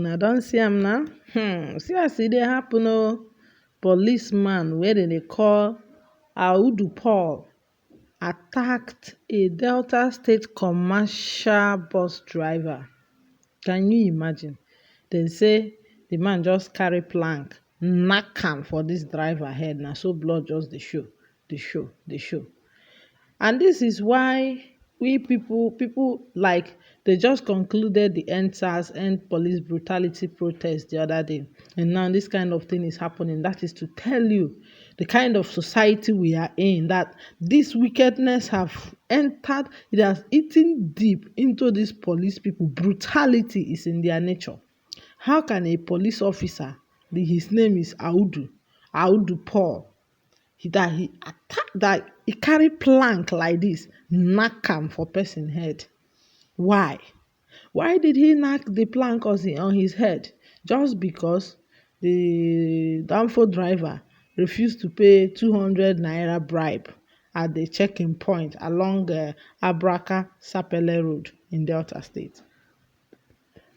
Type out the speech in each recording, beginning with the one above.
I don see am now. See as e dey happen oo. Policeman wey dem dey call Audu Paul attacked a Delta State commercial bus driver. Can you imagine? Dem say the man just carry plank knack am for dis driver head, na so blood just dey show, dey show, dey show. And this is why we people like they just concluded the EndSARS, End Police Brutality protest the other day, and now this kind of thing is happening. That is to tell you the kind of society we are in, that this wickedness have entered, it has eaten deep into these police people. Brutality is in their nature. How can a police officer, his name is Audu Paul, he carry plank like this, knack am for person head? Why? Why did he knack the plank on his head? Just because the danfo driver refused to pay 200 naira bribe at the checking point along Abraka Sapele Road in Delta State.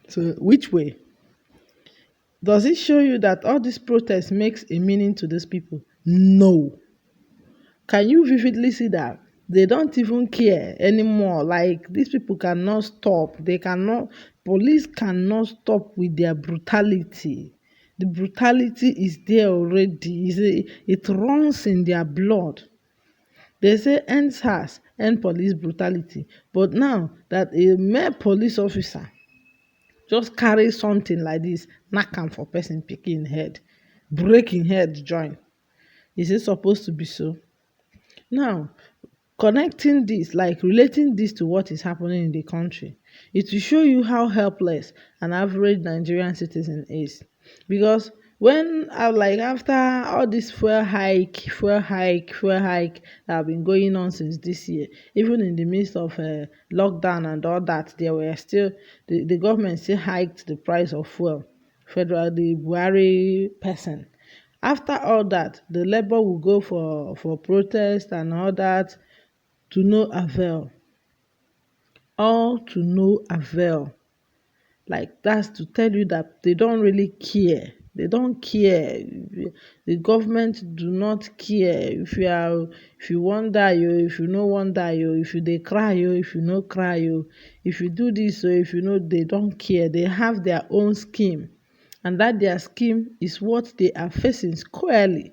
So which way? Does it show you that all this protest makes a meaning to these people? No. Can you vividly see that they don't even care anymore? Like, these people cannot stop. Police cannot stop with their brutality. The brutality is there already. It runs in their blood. They say EndSARS, end police brutality. But now that a mere police officer just carry something like this, knack am for person picking head, breaking head join. Is it supposed to be so? Now, connecting this, like relating this to what is happening in the country, it will show you how helpless an average Nigerian citizen is. Because when after all this fuel hike that have been going on since this year, even in the midst of lockdown and all that, there were still the government still hiked the price of fuel. The Buhari person. After all that, the labor will go for protest and all that, to no avail. All to no avail. Like, that's to tell you that they don't really care. They don't care. The government do not care. If you want die, if you no want die, if you dey cry, if you no cry, if you do this, if you know, they don't care. They have their own scheme, and that their scheme is what they are facing squarely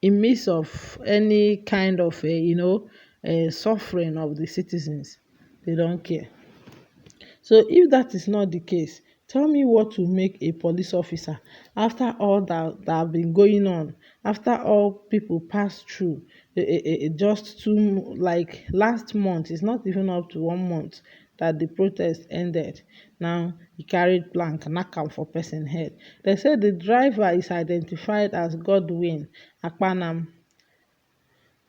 in midst of any kind of suffering of the citizens. They don't care. So if that is not the case, tell me what will make a police officer, after all that have been going on, after all people pass through, just like last month, it's not even up to 1 month that the protest ended. Now he carried plank, knack am for person head. They said the driver is identified as Godwin Akpanam.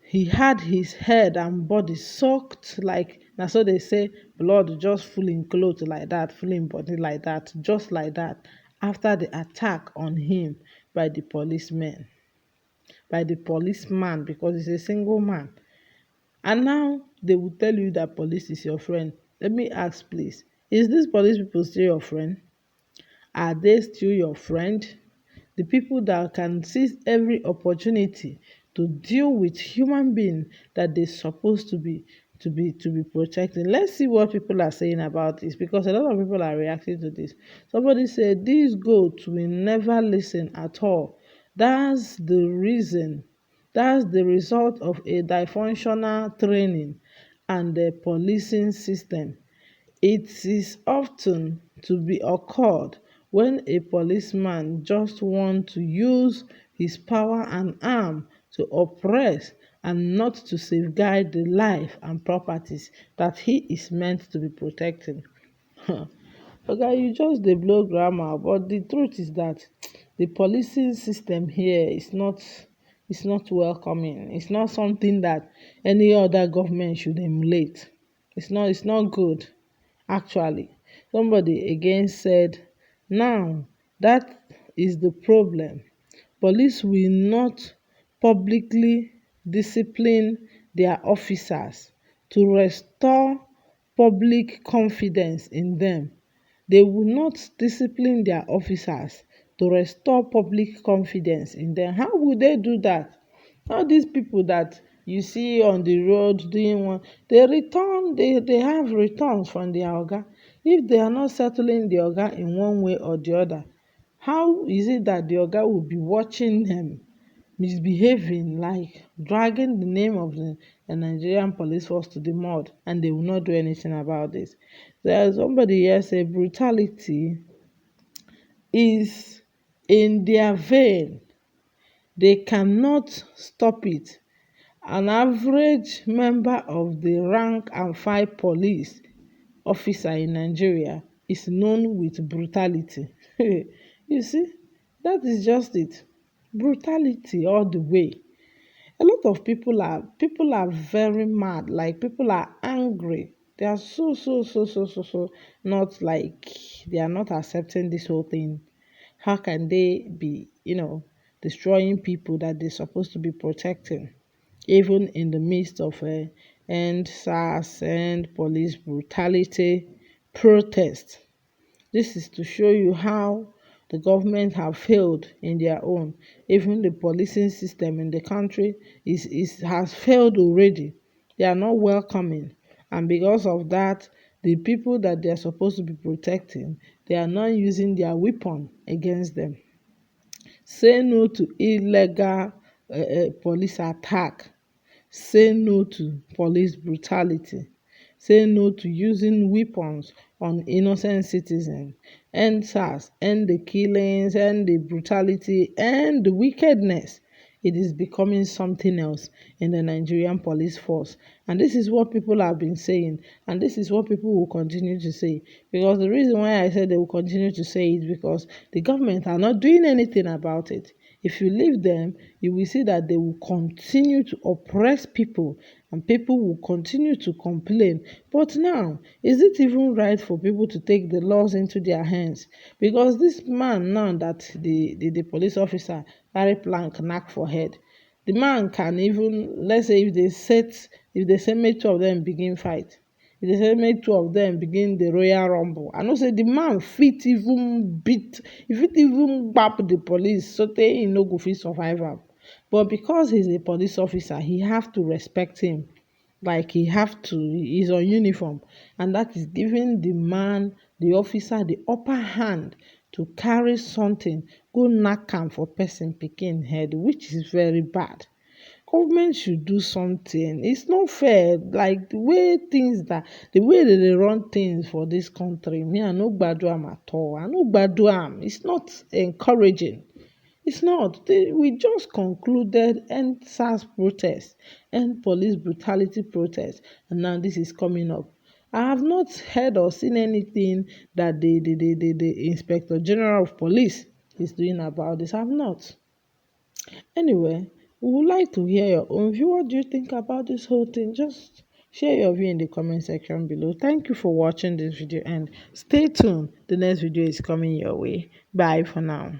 He had his head and body soaked, like, na so they say, blood just full in clothes like that, full in body like that, just like that, after the attack on him by the policeman, because he's a single man. And now they will tell you that police is your friend. Let me ask, please, is this police people still your friend? Are they still your friend? The people that can seize every opportunity to deal with human being that they're supposed to be protecting. Let's see what people are saying about this, because a lot of people are reacting to this. Somebody said these goats will never listen at all. That's the reason. That's the result of a dysfunctional training and the policing system. It is often to be occurred when a policeman just wants to use his power and arm to oppress and not to safeguard the life and properties that he is meant to be protecting. Okay, you just dey blow grammar, but the truth is that the policing system here is not welcoming. It's not something that any other government should emulate. It's not good. Actually, somebody again said, now that is the problem. Police will not publicly discipline their officers to restore public confidence in them. They will not discipline their officers to restore public confidence in them. How will they do that? All these people that you see on the road doing one, they have returns from their oga. If they are not settling the oga in one way or the other, how is it that the oga will be watching them misbehaving, like dragging the name of the Nigerian police force to the mud, and they will not do anything about this? There's somebody here say brutality is in their vein. They cannot stop it. An average member of the rank and file police officer in Nigeria is known with brutality. You see, that is just it. Brutality all the way. A lot of people are very mad, like people are angry. They are so not like, they are not accepting this whole thing. How can they be, destroying people that they're supposed to be protecting, even in the midst of a end SARS and police brutality protest? This is to show you how the government have failed in their own. Even the policing system in the country has failed already. They are not welcoming. And because of that, the people that they are supposed to be protecting, they are not using their weapon against them. Say no to illegal police attack. Say no to police brutality. Say no to using weapons on innocent citizens. End SARS, end the killings, end the brutality, end the wickedness. It is becoming something else in the Nigerian police force. And this is what people have been saying, and this is what people will continue to say. Because the reason why I said they will continue to say it, because the government are not doing anything about it. If you leave them, you will see that they will continue to oppress people, and people will continue to complain. But now, is it even right for people to take the laws into their hands? Because this man now that the police officer carry plank knack for head, the man can even, let's say if they say make two of them begin fight, if they say make two of them begin the royal rumble, I know say the man fit even beat, e fit even gbab the police so tey e no go fit survive am. But because he's a police officer, he have to respect him. Like he have to, he's on uniform, and that is giving the man, the officer, the upper hand to carry something go knack am for person pikin head, which is very bad. Government should do something. It's not fair. Like the way that they run things for this country, me I no gbadu am at all. I no gbadu am. It's not encouraging. It's not. We just concluded end SARS protest, end police brutality protest, and now this is coming up. I have not heard or seen anything that the Inspector General of Police is doing about this. I have not. Anyway, we would like to hear your own view. What do you think about this whole thing? Just share your view in the comment section below. Thank you for watching this video, and stay tuned. The next video is coming your way. Bye for now.